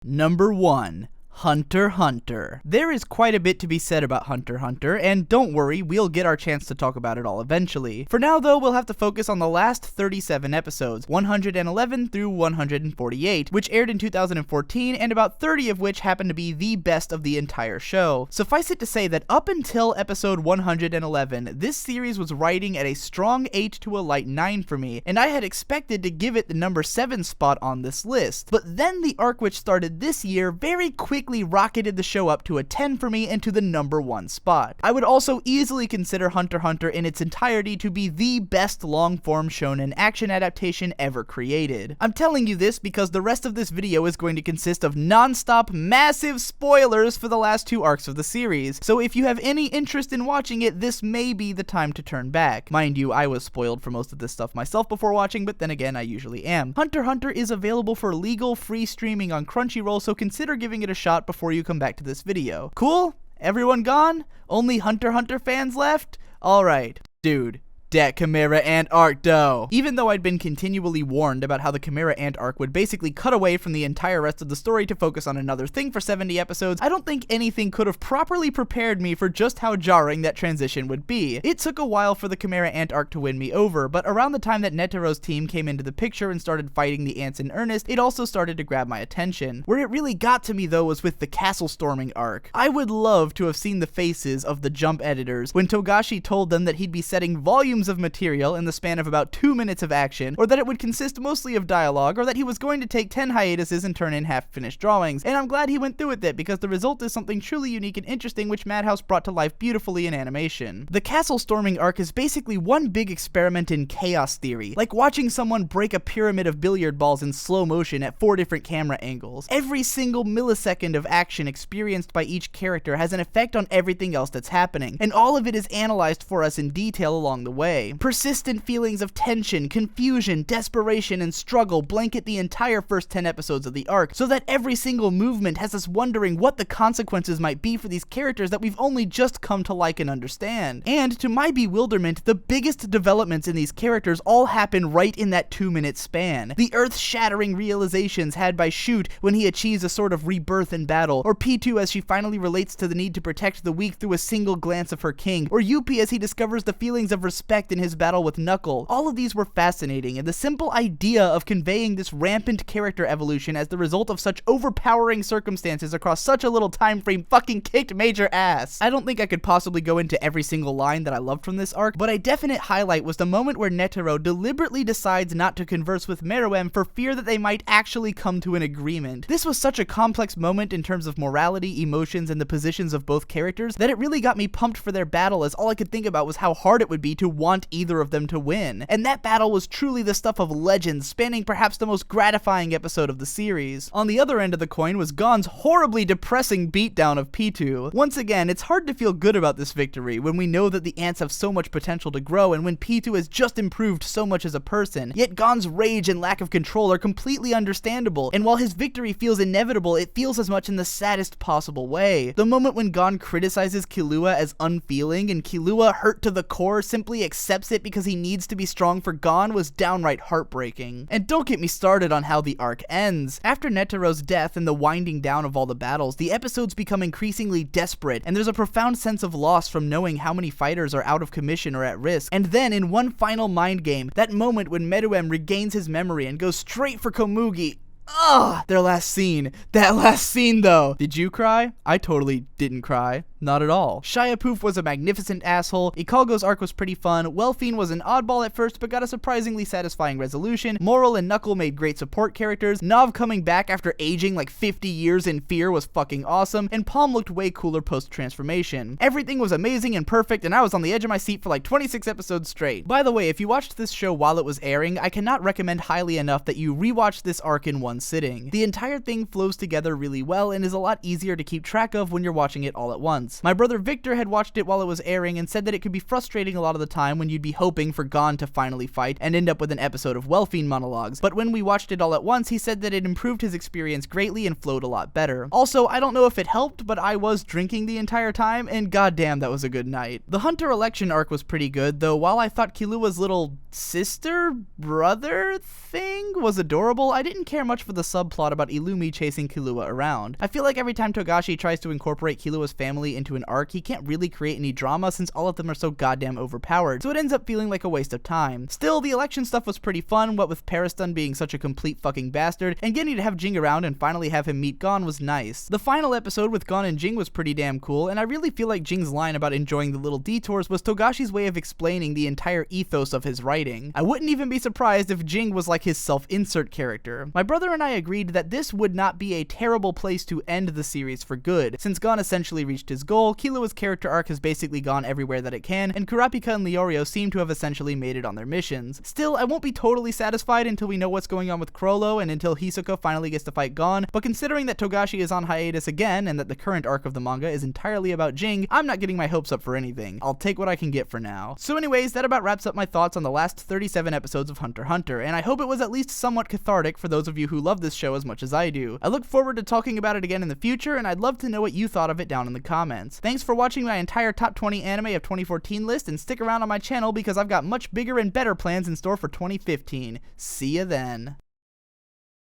Number 1. Hunter x Hunter. There is quite a bit to be said about Hunter x Hunter, and don't worry, we'll get our chance to talk about it all eventually. For now though, we'll have to focus on the last 37 episodes, 111 through 148, which aired in 2014, and about 30 of which happen to be the best of the entire show. Suffice it to say that up until episode 111, this series was riding at a strong 8 to a light 9 for me, and I had expected to give it the number 7 spot on this list. But then the arc which started this year very quickly rocketed the show up to a 10 for me and to the number 1 spot. I would also easily consider Hunter x Hunter in its entirety to be the best long-form shonen action adaptation ever created. I'm telling you this because the rest of this video is going to consist of non-stop massive spoilers for the last 2 arcs of the series, so if you have any interest in watching it, this may be the time to turn back. Mind you, I was spoiled for most of this stuff myself before watching, but then again, I usually am. Hunter x Hunter is available for legal free streaming on Crunchyroll, so consider giving it a shot before you come back to this video. Cool? Everyone gone? Only Hunter x Hunter fans left? Alright. Dude. Dat Chimera Ant arc though. Even though I'd been continually warned about how the Chimera Ant arc would basically cut away from the entire rest of the story to focus on another thing for 70 episodes, I don't think anything could have properly prepared me for just how jarring that transition would be. It took a while for the Chimera Ant arc to win me over, but around the time that Netaro's team came into the picture and started fighting the ants in earnest, it also started to grab my attention. Where it really got to me though was with the castle storming arc. I would love to have seen the faces of the Jump editors when Togashi told them that he'd be setting volumes of material in the span of about 2 minutes of action, or that it would consist mostly of dialogue, or that he was going to take 10 hiatuses and turn in half-finished drawings, and I'm glad he went through with it because the result is something truly unique and interesting which Madhouse brought to life beautifully in animation. The castle storming arc is basically one big experiment in chaos theory, like watching someone break a pyramid of billiard balls in slow motion at 4 different camera angles. Every single millisecond of action experienced by each character has an effect on everything else that's happening, and all of it is analyzed for us in detail along the way. Persistent feelings of tension, confusion, desperation, and struggle blanket the entire first 10 episodes of the arc, so that every single movement has us wondering what the consequences might be for these characters that we've only just come to like and understand. And to my bewilderment, the biggest developments in these characters all happen right in that 2-minute span. The earth-shattering realizations had by Shoot when he achieves a sort of rebirth in battle, or P2 as she finally relates to the need to protect the weak through a single glance of her king, or Yuppie as he discovers the feelings of respect in his battle with Knuckle. All of these were fascinating, and the simple idea of conveying this rampant character evolution as the result of such overpowering circumstances across such a little time frame fucking kicked major ass. I don't think I could possibly go into every single line that I loved from this arc, but a definite highlight was the moment where Netero deliberately decides not to converse with Meruem for fear that they might actually come to an agreement. This was such a complex moment in terms of morality, emotions, and the positions of both characters that it really got me pumped for their battle, as all I could think about was how hard it would be to want either of them to win. And that battle was truly the stuff of legends, spanning perhaps the most gratifying episode of the series. On the other end of the coin was Gon's horribly depressing beatdown of P2. Once again, it's hard to feel good about this victory when we know that the ants have so much potential to grow and when P2 has just improved so much as a person. Yet Gon's rage and lack of control are completely understandable, and while his victory feels inevitable, it feels as much in the saddest possible way. The moment when Gon criticizes Killua as unfeeling and Killua, hurt to the core, simply accepts it because he needs to be strong for Gon was downright heartbreaking. And don't get me started on how the arc ends. After Netero's death and the winding down of all the battles, the episodes become increasingly desperate, and there's a profound sense of loss from knowing how many fighters are out of commission or at risk. And then in one final mind game, that moment when Meruem regains his memory and goes straight for Komugi. Ugh! That last scene though. Did you cry? I totally didn't cry. Not at all. Shiapoof was a magnificent asshole, Ikalgo's arc was pretty fun, Welfine was an oddball at first but got a surprisingly satisfying resolution, Moral and Knuckle made great support characters, Nav coming back after aging like 50 years in fear was fucking awesome, and Palm looked way cooler post-transformation. Everything was amazing and perfect, and I was on the edge of my seat for like 26 episodes straight. By the way, if you watched this show while it was airing, I cannot recommend highly enough that you rewatch this arc in one sitting. The entire thing flows together really well and is a lot easier to keep track of when you're watching it all at once. My brother Victor had watched it while it was airing and said that it could be frustrating a lot of the time when you'd be hoping for Gon to finally fight and end up with an episode of Welfine monologues, but when we watched it all at once, he said that it improved his experience greatly and flowed a lot better. Also, I don't know if it helped, but I was drinking the entire time, and goddamn that was a good night. The Hunter election arc was pretty good, though while I thought Killua's little sister, brother thing was adorable, I didn't care much for for the subplot about Illumi chasing Killua around. I feel like every time Togashi tries to incorporate Killua's family into an arc, he can't really create any drama since all of them are so goddamn overpowered, so it ends up feeling like a waste of time. Still, the election stuff was pretty fun, what with Pariston being such a complete fucking bastard, and getting to have Jing around and finally have him meet Gon was nice. The final episode with Gon and Jing was pretty damn cool, and I really feel like Jing's line about enjoying the little detours was Togashi's way of explaining the entire ethos of his writing. I wouldn't even be surprised if Jing was like his self-insert character. My brother and I agreed that this would not be a terrible place to end the series for good. Since Gon essentially reached his goal, Killua's character arc has basically gone everywhere that it can, and Kurapika and Leorio seem to have essentially made it on their missions. Still, I won't be totally satisfied until we know what's going on with Chrollo and until Hisoka finally gets to fight Gon, but considering that Togashi is on hiatus again and that the current arc of the manga is entirely about Jing, I'm not getting my hopes up for anything. I'll take what I can get for now. So anyways, that about wraps up my thoughts on the last 37 episodes of Hunter x Hunter, and I hope it was at least somewhat cathartic for those of you who love this show as much as I do. I look forward to talking about it again in the future, and I'd love to know what you thought of it down in the comments. Thanks for watching my entire top 20 anime of 2014 list, and stick around on my channel because I've got much bigger and better plans in store for 2015. See ya then.